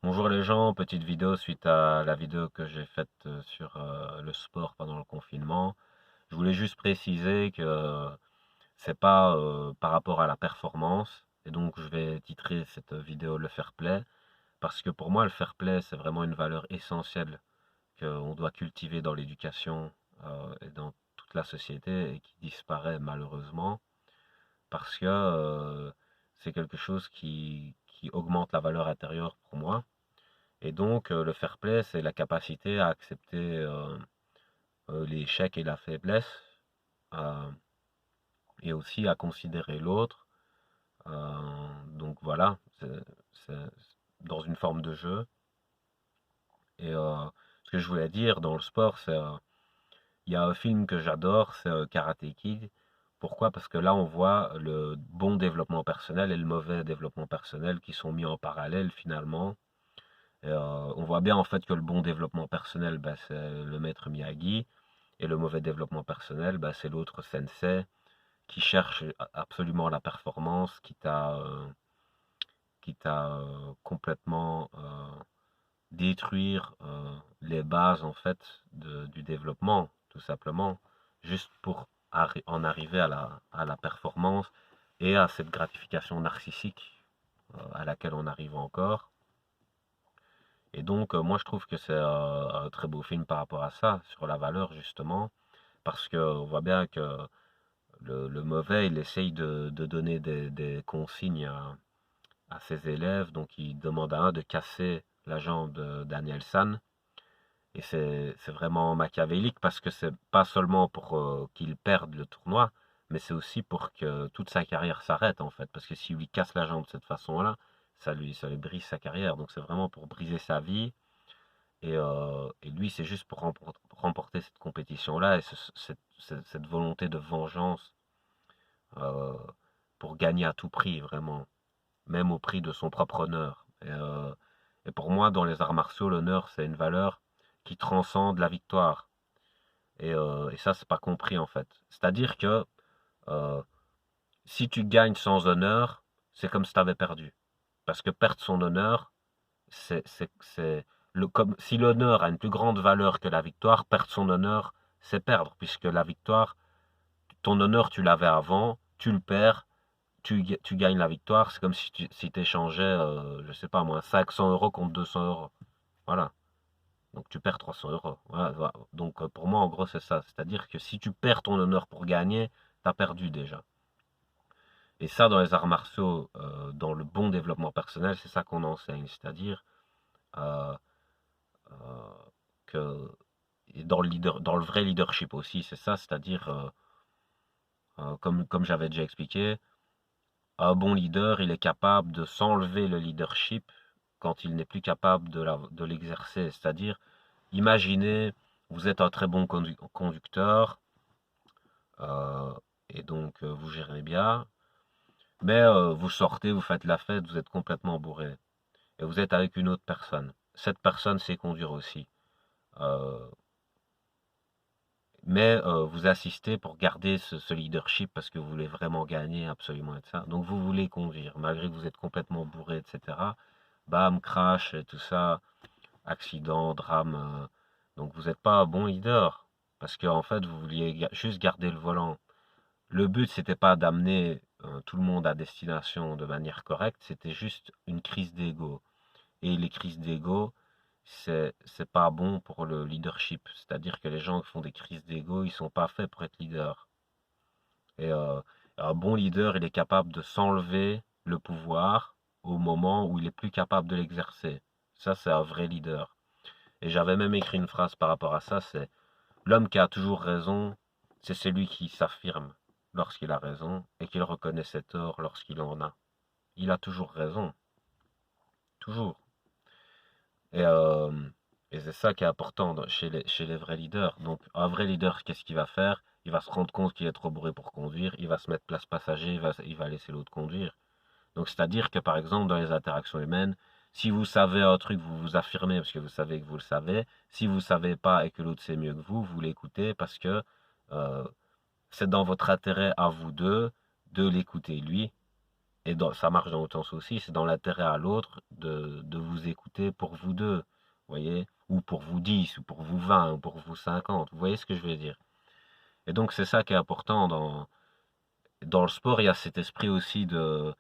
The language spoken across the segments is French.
Bonjour les gens, petite vidéo suite à la vidéo que j'ai faite sur le sport pendant le confinement. Je voulais juste préciser que c'est pas par rapport à la performance, et donc je vais titrer cette vidéo le fair play, parce que pour moi le fair play c'est vraiment une valeur essentielle qu'on doit cultiver dans l'éducation et dans toute la société et qui disparaît malheureusement, parce que c'est quelque chose qui augmente la valeur intérieure pour moi. Et donc, le fair play, c'est la capacité à accepter l'échec et la faiblesse, euh, et aussi à considérer l'autre. Donc voilà, c'est dans une forme de jeu. Et ce que je voulais dire dans le sport, c'est il y a un film que j'adore, c'est Karate Kid. Pourquoi? Parce que là, on voit le bon développement personnel et le mauvais développement personnel qui sont mis en parallèle finalement. Et, on voit bien en fait que le bon développement personnel, bah, c'est le maître Miyagi, et le mauvais développement personnel, bah, c'est l'autre sensei qui cherche absolument la performance, quitte à complètement détruire les bases en fait du développement, tout simplement, juste pour en arriver à la performance et à cette gratification narcissique à laquelle on arrive encore. Et donc, moi, je trouve que c'est un très beau film par rapport à ça, sur la valeur, justement, parce qu'on voit bien que le mauvais, il essaye de donner des consignes à ses élèves. Donc, il demande à un de casser la jambe de Daniel San. Et c'est vraiment machiavélique parce que c'est pas seulement pour qu'il perde le tournoi, mais c'est aussi pour que toute sa carrière s'arrête, en fait. Parce que s'il lui casse la jambe de cette façon-là, ça lui brise sa carrière. Donc, c'est vraiment pour briser sa vie. Et lui, c'est juste pour remporter cette compétition-là et cette volonté de vengeance euh, pour gagner à tout prix, vraiment, même au prix de son propre honneur. Et pour moi, dans les arts martiaux, l'honneur, c'est une valeur qui transcende la victoire. Et ça, c'est pas compris en fait. C'est-à-dire que euh, si tu gagnes sans honneur, c'est comme si tu avais perdu. Parce que perdre son honneur, c'est comme si l'honneur a une plus grande valeur que la victoire, perdre son honneur, c'est perdre, puisque la victoire, ton honneur, tu l'avais avant, tu le perds, tu gagnes la victoire, c'est comme si tu si échangeais, je sais pas moi, 500 euros contre 200 euros. Voilà. Donc tu perds 300 euros. Voilà, voilà. Donc pour moi, en gros, c'est ça. C'est-à-dire que si tu perds ton honneur pour gagner, tu as perdu déjà. Et ça, dans les arts martiaux, dans le bon développement personnel, c'est ça qu'on enseigne. C'est-à-dire euh, euh, que et dans le vrai leadership aussi, c'est ça, c'est-à-dire, comme j'avais déjà expliqué, un bon leader, il est capable de s'enlever le leadership quand il n'est plus capable de l'exercer. C'est-à-dire, imaginez, vous êtes un très bon conducteur, euh, et donc vous gérez bien, mais vous sortez, vous faites la fête, vous êtes complètement bourré, et vous êtes avec une autre personne. Cette personne sait conduire aussi. Euh, Mais vous assistez pour garder ce leadership parce que vous voulez vraiment gagner, absolument être ça. Donc vous voulez conduire, malgré que vous êtes complètement bourré, etc. Bam, crash, et tout ça, accident, drame. Donc vous n'êtes pas un bon leader parce qu'en fait vous vouliez juste garder le volant. Le but c'était pas d'amener tout le monde à destination de manière correcte, c'était juste une crise d'ego. Et les crises d'ego, c'est pas bon pour le leadership. C'est-à-dire que les gens qui font des crises d'ego, ils sont pas faits pour être leaders. Et un bon leader, il est capable de s'enlever le pouvoir au moment où il est plus capable de l'exercer. Ça, c'est un vrai leader. Et j'avais même écrit une phrase par rapport à ça, c'est l'homme qui a toujours raison, c'est celui qui s'affirme lorsqu'il a raison et qu'il reconnaît ses torts lorsqu'il en a. Il a toujours raison, toujours. Et, euh, et c'est ça qui est important chez les vrais leaders. Donc, un vrai leader, qu'est-ce qu'il va faire? Il va se rendre compte qu'il est trop bourré pour conduire, il va se mettre place passager, il va laisser l'autre conduire. Donc, c'est-à-dire que, par exemple, dans les interactions humaines, si vous savez un truc, vous vous affirmez parce que vous savez que vous le savez. Si vous ne savez pas et que l'autre sait mieux que vous l'écoutez parce que euh, c'est dans votre intérêt à vous deux de l'écouter lui et ça marche dans l'autre sens aussi, c'est dans l'intérêt à l'autre de vous écouter pour vous deux, vous voyez, ou pour vous 10, ou pour vous 20, ou pour vous 50, vous voyez ce que je veux dire. Et donc c'est ça qui est important dans le sport, il y a cet esprit aussi de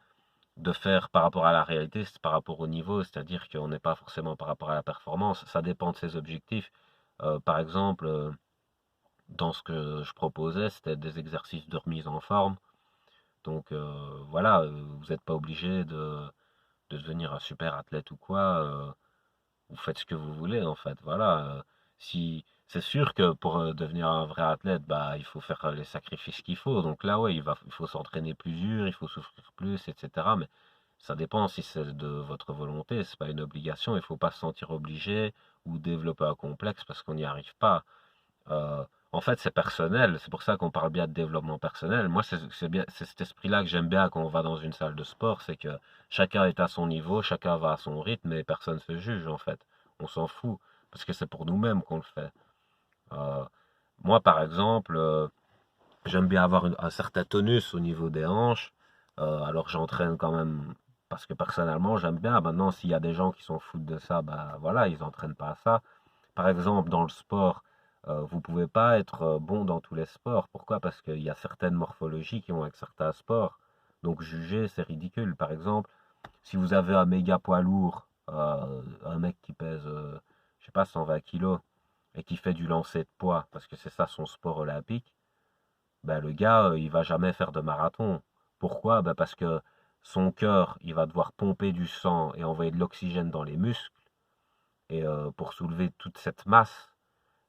faire par rapport à la réalité, c'est par rapport au niveau, c'est-à-dire qu'on n'est pas forcément par rapport à la performance, ça dépend de ses objectifs. Par exemple, dans ce que je proposais, c'était des exercices de remise en forme. Donc voilà, vous n'êtes pas obligé de devenir un super athlète ou quoi. Vous faites ce que vous voulez en fait. Voilà. Si c'est sûr que pour devenir un vrai athlète, bah il faut faire les sacrifices qu'il faut. Donc là, ouais, il faut s'entraîner plus dur, il faut souffrir plus, etc. Mais ça dépend si c'est de votre volonté. C'est pas une obligation. Il faut pas se sentir obligé ou développer un complexe parce qu'on n'y arrive pas. Euh, En fait, c'est personnel. C'est pour ça qu'on parle bien de développement personnel. Moi, c'est bien, c'est cet esprit-là que j'aime bien quand on va dans une salle de sport, c'est que chacun est à son niveau, chacun va à son rythme et personne se juge en fait. On s'en fout parce que c'est pour nous-mêmes qu'on le fait. Euh, Moi, par exemple, j'aime bien avoir un certain tonus au niveau des hanches. Alors, j'entraîne quand même parce que personnellement, j'aime bien. Maintenant, s'il y a des gens qui s'en foutent de ça, bah voilà, ils n'entraînent pas à ça. Par exemple, dans le sport, vous pouvez pas être bon dans tous les sports. Pourquoi? Parce qu'il y a certaines morphologies qui vont avec certains sports. Donc juger, c'est ridicule. Par exemple, si vous avez un méga poids lourd, un mec qui pèse, je sais pas, 120 kilos, et qui fait du lancer de poids, parce que c'est ça son sport olympique, ben le gars, il va jamais faire de marathon. Pourquoi? Ben parce que son cœur, il va devoir pomper du sang et envoyer de l'oxygène dans les muscles, et pour soulever toute cette masse.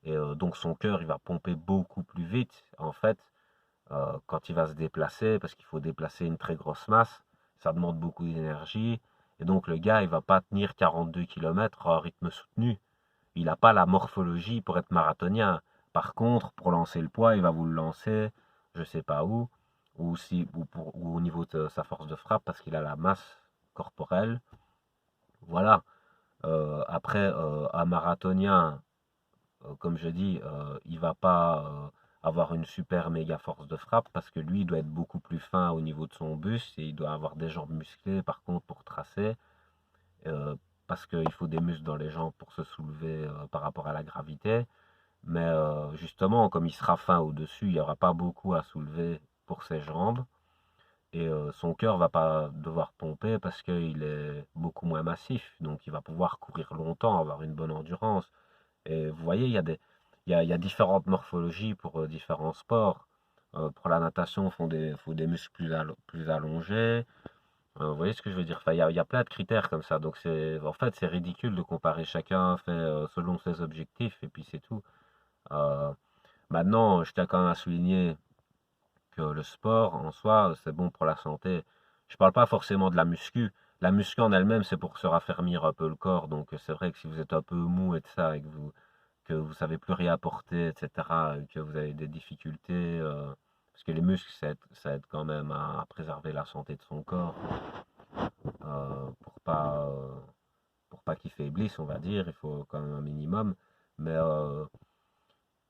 Et donc son cœur, il va pomper beaucoup plus vite, en fait, quand il va se déplacer, parce qu'il faut déplacer une très grosse masse. Ça demande beaucoup d'énergie. Et donc le gars, il va pas tenir 42 km à un rythme soutenu. Il n'a pas la morphologie pour être marathonien. Par contre, pour lancer le poids, il va vous le lancer, je sais pas où, ou au niveau de sa force de frappe, parce qu'il a la masse corporelle. Voilà. Après, un marathonien, comme je dis, il va pas avoir une super méga force de frappe parce que lui, il doit être beaucoup plus fin au niveau de son buste et il doit avoir des jambes musclées par contre pour tracer, euh, parce qu'il faut des muscles dans les jambes pour se soulever par rapport à la gravité. Mais justement, comme il sera fin au-dessus, il n'y aura pas beaucoup à soulever pour ses jambes. Et son cœur va pas devoir pomper parce qu'il est beaucoup moins massif. Donc il va pouvoir courir longtemps, avoir une bonne endurance. Et vous voyez, il y a différentes morphologies pour différents sports. Pour la natation, faut des muscles plus allongés. Vous voyez ce que je veux dire? Enfin, il y a plein de critères comme ça. Donc en fait, c'est ridicule de comparer. Chacun fait selon ses objectifs et puis c'est tout. Euh, Maintenant, je tiens quand même à souligner que le sport en soi, c'est bon pour la santé. Je parle pas forcément de la muscu. La muscu en elle-même, c'est pour se raffermir un peu le corps. Donc c'est vrai que si vous êtes un peu mou et de ça, et que vous savez plus rien porter, etc., et que vous avez des difficultés, parce que les muscles, ça aide quand même à préserver la santé de son corps, euh, pour pas, euh, pour pas qu'il faiblisse, on va dire, il faut quand même un minimum. Mais, euh,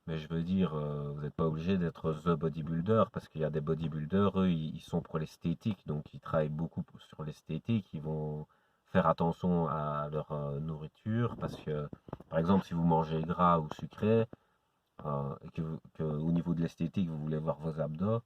mais je veux dire, vous n'êtes pas obligé d'être the bodybuilder, parce qu'il y a des bodybuilders, eux, ils sont pour l'esthétique, donc ils travaillent beaucoup sur l'esthétique, ils vont faire attention à leur nourriture, parce que, par exemple, si vous mangez gras ou sucré, et que au niveau de l'esthétique, vous voulez voir vos abdos,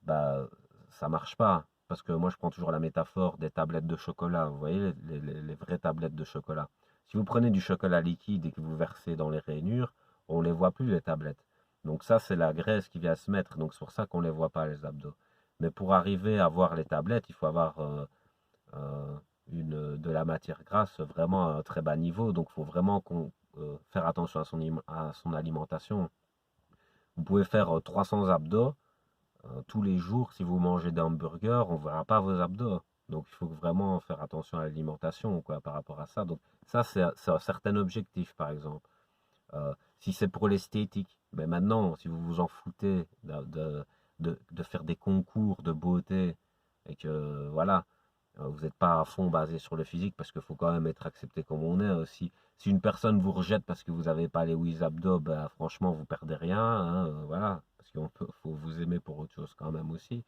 bah ça marche pas. Parce que moi, je prends toujours la métaphore des tablettes de chocolat. Vous voyez, les vraies tablettes de chocolat. Si vous prenez du chocolat liquide et que vous versez dans les rainures, on ne les voit plus, les tablettes. Donc ça, c'est la graisse qui vient se mettre. Donc c'est pour ça qu'on ne les voit pas, les abdos. Mais pour arriver à voir les tablettes, il faut avoir euh, de la matière grasse vraiment à un très bas niveau. Donc il faut vraiment faire attention à à son alimentation. Vous pouvez faire 300 abdos tous les jours. Si vous mangez des hamburgers, on ne verra pas vos abdos. Donc il faut vraiment faire attention à l'alimentation quoi, par rapport à ça. Donc ça, c'est un certain objectif, par exemple. Si c'est pour l'esthétique, mais maintenant, si vous vous en foutez de faire des concours de beauté et que voilà, vous n'êtes pas à fond basé sur le physique parce qu'il faut quand même être accepté comme on est aussi. Si une personne vous rejette parce que vous n'avez pas les Wiz Abdos, ben, franchement, vous perdez rien. Hein, voilà, parce qu'il faut vous aimer pour autre chose quand même aussi.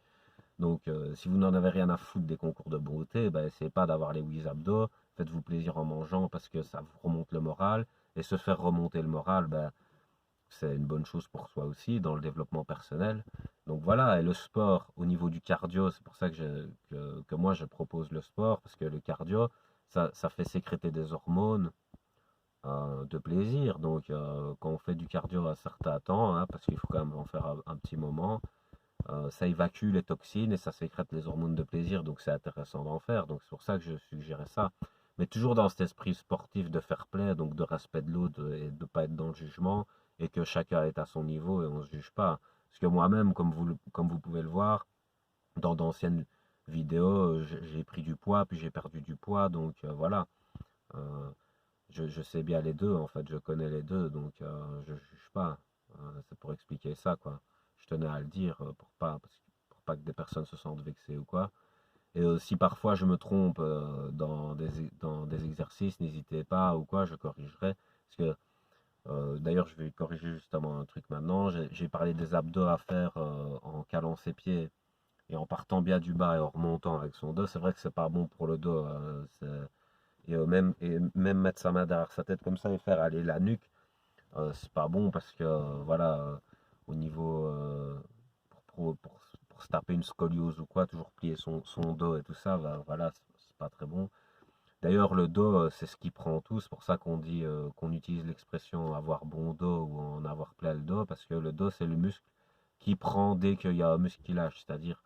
Donc, si vous n'en avez rien à foutre des concours de beauté, ben, essayez pas d'avoir les 8 abdos, faites-vous plaisir en mangeant parce que ça vous remonte le moral. Et se faire remonter le moral, ben, c'est une bonne chose pour soi aussi dans le développement personnel. Donc voilà, et le sport au niveau du cardio, c'est pour ça que moi je propose le sport, parce que le cardio, ça fait sécréter des hormones de plaisir. Donc quand on fait du cardio à certains temps, hein, parce qu'il faut quand même en faire un petit moment, ça évacue les toxines et ça sécrète les hormones de plaisir, donc c'est intéressant d'en faire. Donc c'est pour ça que je suggérais ça. Mais toujours dans cet esprit sportif de fair play, donc de respect de l'autre et de ne pas être dans le jugement, et que chacun est à son niveau et on ne se juge pas. Parce que moi-même, comme vous pouvez le voir, dans d'anciennes vidéos, j'ai pris du poids, puis j'ai perdu du poids, donc voilà. Euh, je sais bien les deux, en fait, je connais les deux, donc je juge pas. C'est pour expliquer ça, quoi. Je tenais à le dire pour pas que des personnes se sentent vexées ou quoi. Et si parfois je me trompe dans des exercices, n'hésitez pas ou quoi, je corrigerai. Parce que d'ailleurs, je vais corriger justement un truc maintenant. J'ai parlé des abdos à faire en calant ses pieds et en partant bien du bas et en remontant avec son dos. C'est vrai que c'est pas bon pour le dos. Et même mettre sa main derrière sa tête comme ça et faire aller la nuque, c'est pas bon parce que voilà, au niveau pour se taper une scoliose ou quoi, toujours plier son dos et tout ça, voilà, c'est pas très bon. D'ailleurs, le dos, c'est ce qui prend tout. C'est pour ça qu'on dit qu'on utilise l'expression avoir bon dos ou en avoir plein le dos, parce que le dos, c'est le muscle qui prend dès qu'il y a un muscle qui lâche. C'est-à-dire,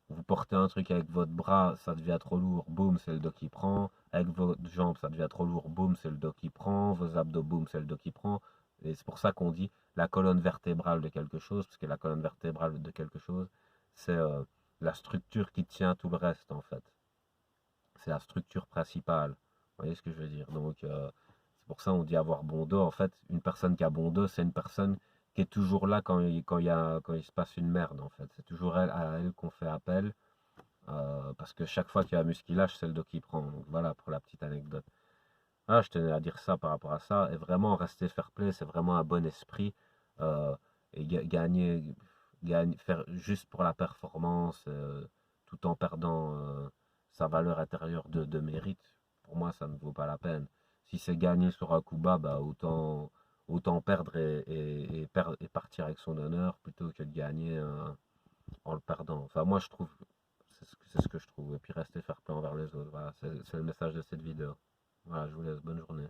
vous portez un truc avec votre bras, ça devient trop lourd, boum, c'est le dos qui prend. Avec votre jambe, ça devient trop lourd, boum, c'est le dos qui prend. Vos abdos, boum, c'est le dos qui prend. Et c'est pour ça qu'on dit la colonne vertébrale de quelque chose, parce que la colonne vertébrale de quelque chose, c'est la structure qui tient tout le reste, en fait. C'est la structure principale. Vous voyez ce que je veux dire? Donc, c'est pour ça qu'on dit avoir bon dos. En fait, une personne qui a bon dos, c'est une personne qui est toujours là quand il se passe une merde, en fait. C'est toujours à elle qu'on fait appel, parce que chaque fois qu'il y a un muscle qui lâche, c'est le dos qui prend. Donc, voilà pour la petite anecdote. Ah, je tenais à dire ça par rapport à ça. Et vraiment, rester fair play, c'est vraiment un bon esprit. euh, et faire juste pour la performance, tout en perdant sa valeur intérieure de mérite. Pour moi, ça ne vaut pas la peine. Si c'est gagner sur un coup bas, bah, autant perdre et partir avec son honneur plutôt que de gagner en le perdant. Enfin, moi, je trouve, c'est ce que je trouve. Et puis rester fair play envers les autres. Voilà, c'est le message de cette vidéo. Voilà, je vous laisse. Bonne journée.